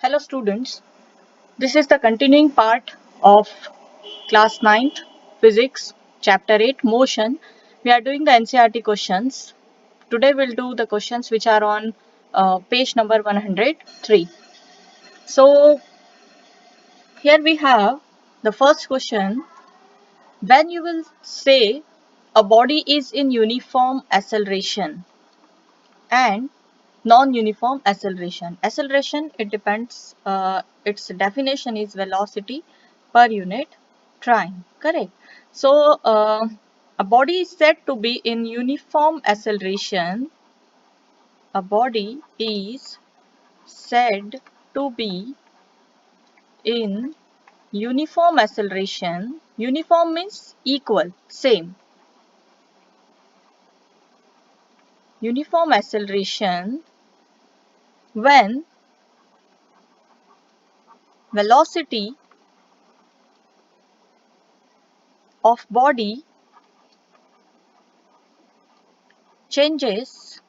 Hello students, this is the continuing part of class 9th physics chapter 8 motion. We are doing the NCERT questions. Today we'll do the questions which are on page number 103. So here we have the first question. When you will say a body is in uniform acceleration and non-uniform acceleration. Acceleration, it depends, its definition is velocity per unit time, correct? So a body is said to be in uniform acceleration. A body is said to be in uniform acceleration. Uniform means equal, same. Uniform acceleration when velocity of body changes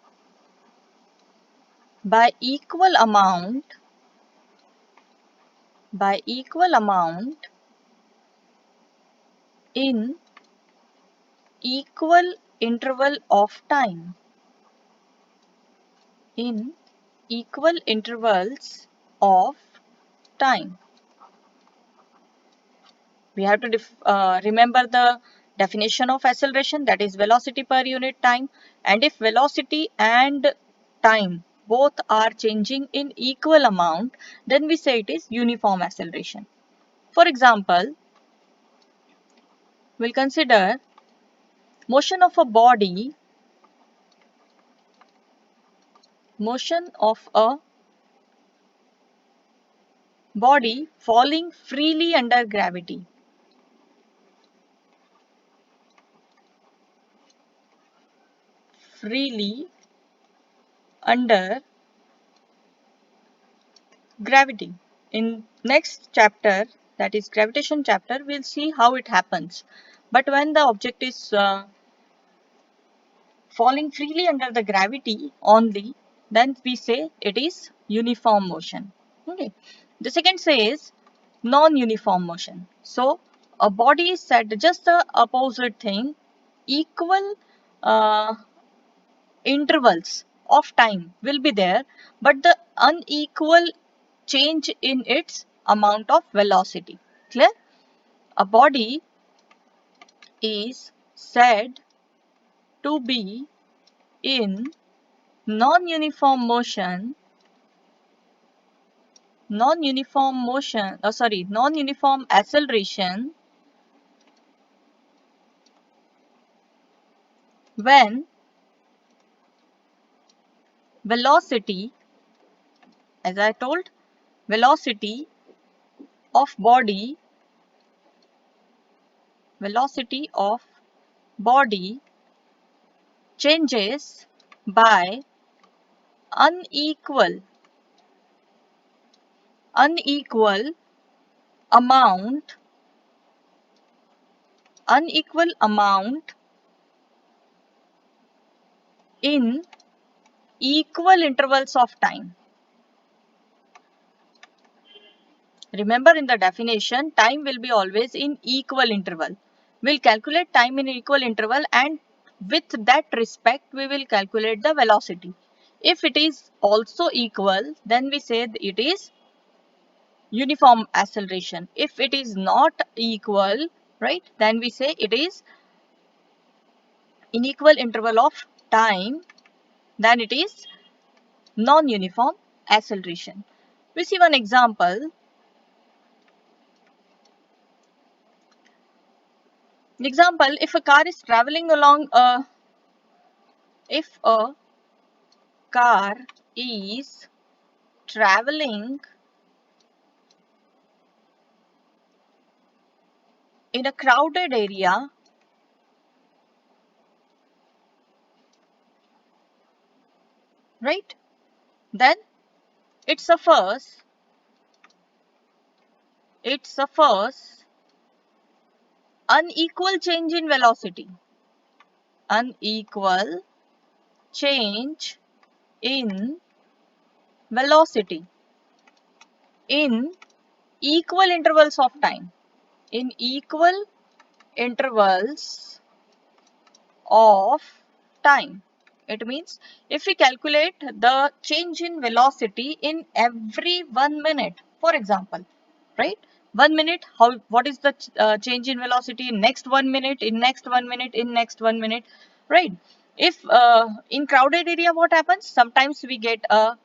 by equal amount in equal interval of time, in equal intervals of time. We have to remember the definition of acceleration, that is velocity per unit time, and if velocity and time both are changing in equal amount, then we say it is uniform acceleration. For example, we'll consider motion of a body, falling freely under gravity. Freely under gravity. In next chapter, that is gravitation chapter, we'll see how it happens. But when the object is falling freely under the gravity only, then we say it is uniform motion. Okay. The second says non-uniform motion. So a body is said just the opposite thing, equal intervals of time will be there, but the unequal change in its amount of velocity. Clear? A body is said to be in non-uniform motion, non-uniform acceleration when velocity, as I told, velocity of body changes by unequal amount in equal intervals of time. Remember, in the definition, time will be always in equal interval. We'll calculate time in equal interval, and with that respect we will calculate the velocity. If it is also equal, then we say it is uniform acceleration. If it is not equal, right, then we say it is in equal interval of time, then it is non-uniform acceleration. We see one example. Example, if a car is traveling along if a car is traveling in a crowded area, right, then it suffers unequal change in velocity. Unequal change in velocity. in equal intervals of time. In equal intervals of time. It means if we calculate the change in velocity in every 1 minute, for example, right? 1 minute, what is the change in velocity in next 1 minute, in next 1 minute, in next 1 minute, right? If in crowded area, what happens? Sometimes we get a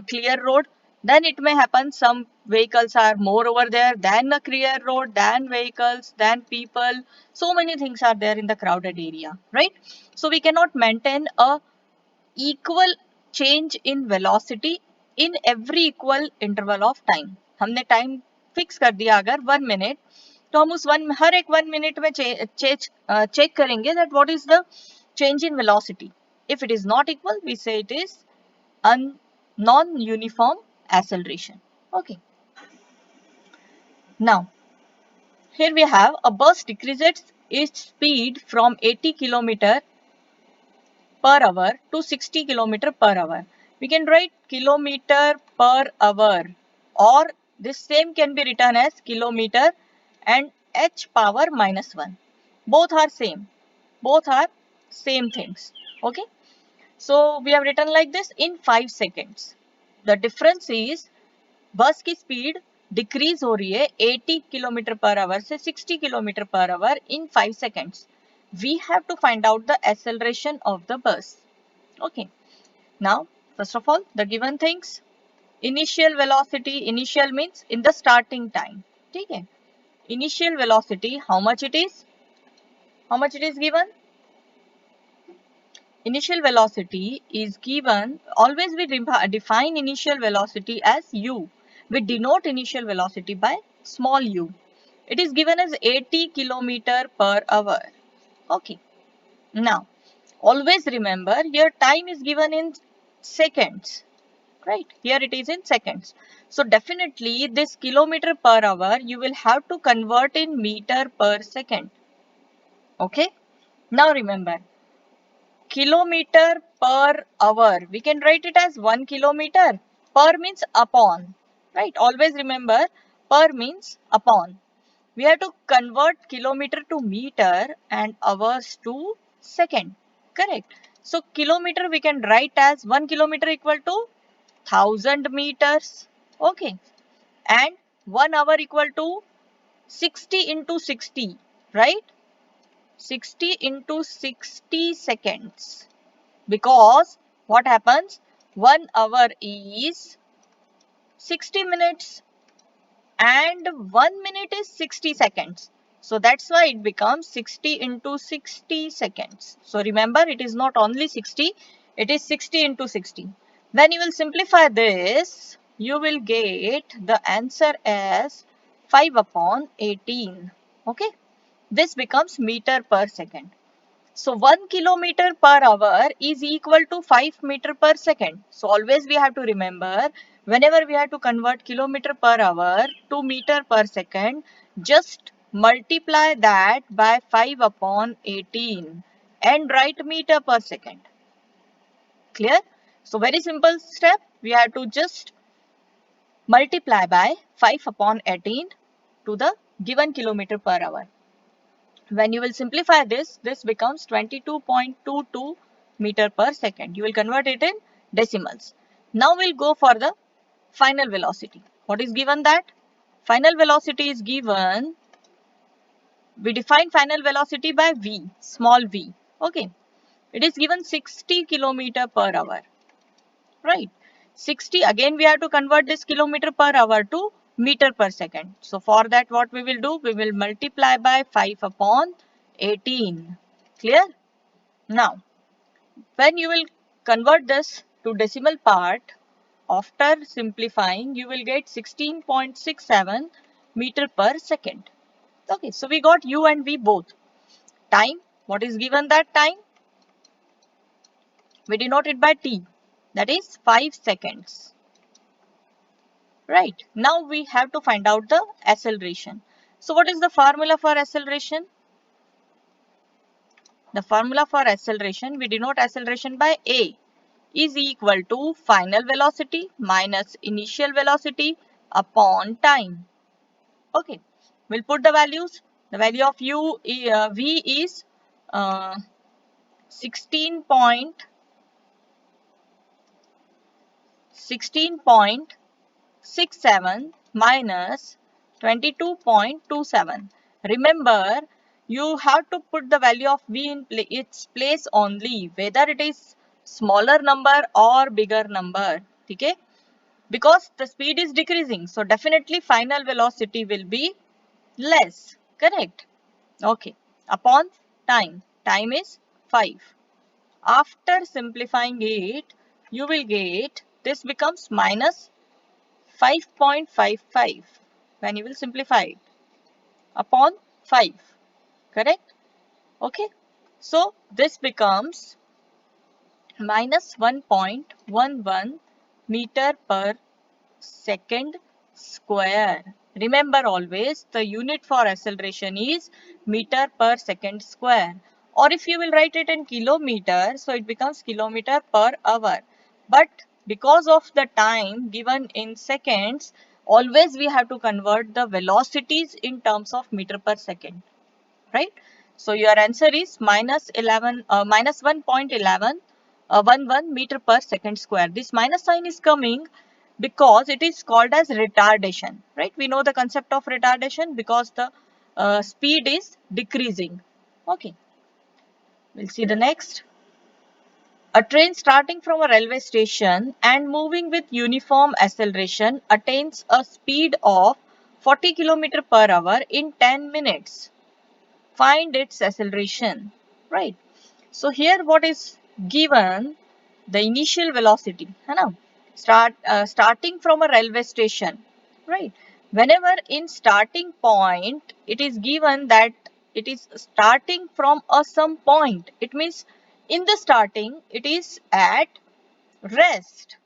clear road, then it may happen some vehicles are more over there than a clear road, than vehicles, than people. So many things are there in the crowded area, right? So we cannot maintain a equal change in velocity in every equal interval of time. हमने time fix कर दिया अगर 1 minute, तो हम उस हर एक 1 minute में check करेंगे that what is the change in velocity. If it is not equal, we say it is non-uniform acceleration. Okay. Now, here we have a bus decreases its speed from 80 km per hour to 60 km per hour. We can write kilometer per hour, or this same can be written as kilometer and h power minus 1. Both are same. Both are same things. Okay. So we have written like this in 5 seconds. The difference is बस की speed decrease हो रही है 80 kilometre per hour से 60 kilometre per hour in 5 seconds. We have to find out the acceleration of the bus. Okay. Now, first of all, the given things. Initial velocity. Initial means in the starting time. ठीक है. Initial velocity, how much it is? How much it is given? Initial velocity is given, always we define initial velocity as u. We denote initial velocity by small u. It is given as 80 km per hour. Okay. Now, always remember your time is given in seconds. Right? Here it is in seconds. So definitely this kilometer per hour you will have to convert in meter per second. Okay. Now remember, kilometer per hour. We can write it as 1 kilometer. Per means upon. Right? Always remember, per means upon. We have to convert kilometer to meter and hours to second. Correct. So kilometer we can write as 1 kilometer equal to 1000 meters. Okay. And 1 hour equal to 60 into 60. Right? 60 into 60 seconds. Because what happens? 1 hour is 60 minutes and 1 minute is 60 seconds. So that's why it becomes 60 into 60 seconds. So remember, it is not only 60, it is 60 into 60. When you will simplify this, you will get the answer as 5 upon 18. Okay. This becomes meter per second. So 1 kilometer per hour is equal to 5 meter per second. So always we have to remember, whenever we have to convert kilometer per hour to meter per second, just multiply that by 5 upon 18 and write meter per second. Clear? So very simple step. We have to just multiply by 5 upon 18 to the given kilometer per hour. When you will simplify this, this becomes 22.22 meter per second. You will convert it in decimals. Now we'll go for the final velocity. What is given that? Final velocity is given, we define final velocity by v, small v. Okay. It is given 60 kilometer per hour. Right. 60, again we have to convert this kilometer per hour to meter per second. So for that what we will do? We will multiply by 5 upon 18. Clear? Now, when you will convert this to decimal part, after simplifying, you will get 16.67 meter per second. Okay, so we got u and v both. Time, what is given that time? We denote it by t, that is 5 seconds. Right, now we have to find out the acceleration. So what is the formula for acceleration? The formula for acceleration, we denote acceleration by A is equal to final velocity minus initial velocity upon time. Okay, we'll put the values. The value of v is 16.67 minus 22.27. Remember, you have to put the value of v in its place only, whether it is smaller number or bigger number. Okay? Because the speed is decreasing, so definitely final velocity will be less. Correct? Okay. Upon time. Time is 5. After simplifying it, you will get this becomes minus 5.55 when you will simplify it upon 5. Correct? Okay. So this becomes minus 1.11 meter per second square. Remember always the unit for acceleration is meter per second square. Or if you will write it in kilometer, so it becomes kilometer per hour. But because of the time given in seconds, always we have to convert the velocities in terms of meter per second. Right? So your answer is minus 1.11 11 meter per second square. This minus sign is coming because it is called as retardation, right? We know the concept of retardation because the speed is decreasing. Okay, we'll see the next. A train starting from a railway station and moving with uniform acceleration attains a speed of 40 km per hour in 10 minutes. Find its acceleration, right? So here what is given, the initial velocity, starting from a railway station, right? Whenever in starting point it is given that it is starting from a some point, it means in the starting it is at rest.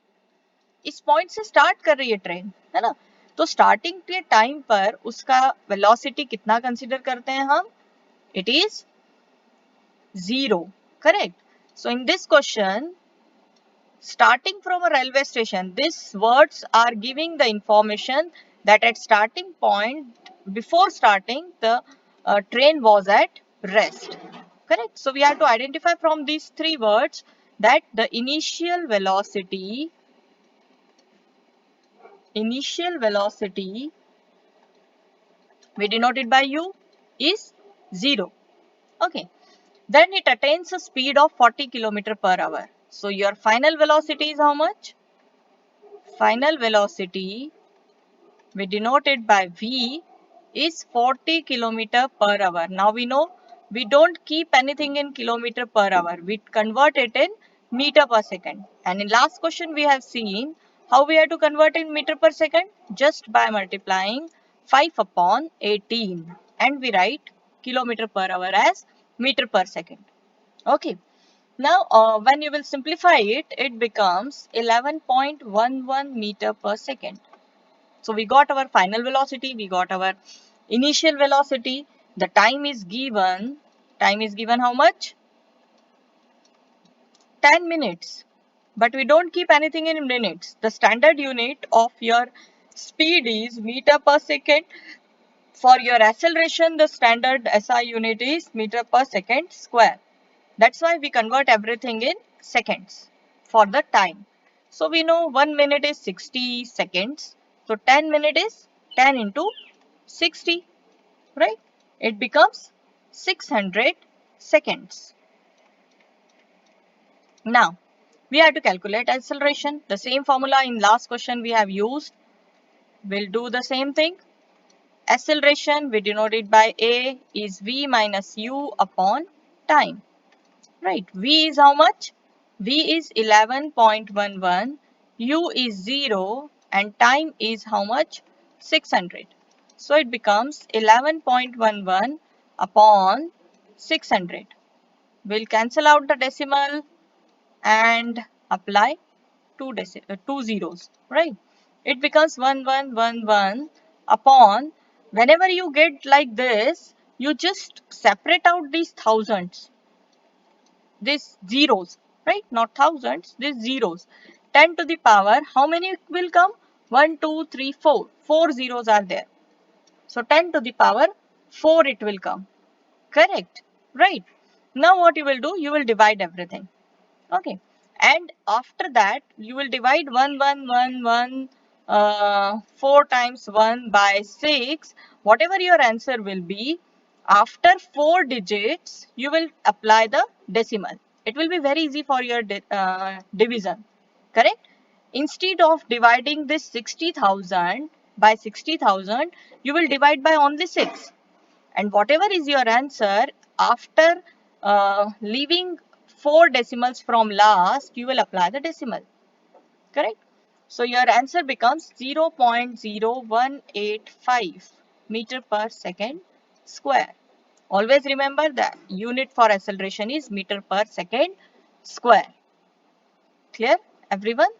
इस point से start कर रही है train, है ना? तो starting के time पर उसका वेलोसिटी कितना कंसीडर करते हैं हम? It is 0. Correct. So in this question, starting from a railway station, these words are giving the information that at starting point, before starting, the train was at rest. Correct. So we have to identify from these three words that the initial velocity we denote it by u is 0. Okay. Then it attains a speed of 40 km per hour. So your final velocity is how much? Final velocity, we denote it by V, is 40 km per hour. Now we know we don't keep anything in kilometer per hour. We convert it in meter per second. And in last question we have seen how we have to convert in meter per second, just by multiplying 5 upon 18. And we write kilometer per hour as meter per second. Okay. Now, when you will simplify it, it becomes 11.11 meter per second. So, we got our final velocity, we got our initial velocity. The time is given how much? 10 minutes. But we don't keep anything in minutes. The standard unit of your speed is meter per second. For your acceleration, the standard SI unit is meter per second square. That's why we convert everything in seconds for the time. So we know 1 minute is 60 seconds. So 10 minute is 10 into 60, right? It becomes 600 seconds. Now, we have to calculate acceleration. The same formula in last question we have used. We'll do the same thing. Acceleration, we denote it by A, is V minus U upon time. Right, V is how much? V is 11.11, U is 0 and time is how much? 600. So it becomes 11.11 upon 600. We'll cancel out the decimal and apply two zeros, right? It becomes 1111 upon, whenever you get like this, you just separate out these thousands. These zeros, right? Not thousands, these zeros. 10 to the power, how many will come? 1, 2, 3, 4. 4 zeros are there. So 10 to the power 4 it will come. Correct. Right. Now what you will do? You will divide everything. Okay. And after that, you will divide 1, 1, 1, 1, 4 times 1 by 6. Whatever your answer will be, after 4 digits, you will apply the decimal. It will be very easy for your division. Correct? Instead of dividing this 60,000 by 60,000, you will divide by only 6. And whatever is your answer, after leaving 4 decimals from last, you will apply the decimal. Correct? So your answer becomes 0.0185 meter per second square. Always remember that unit for acceleration is meter per second square. Clear, everyone?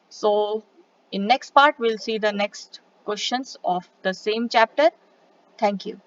So in next part, we'll see the next questions of the same chapter. Thank you.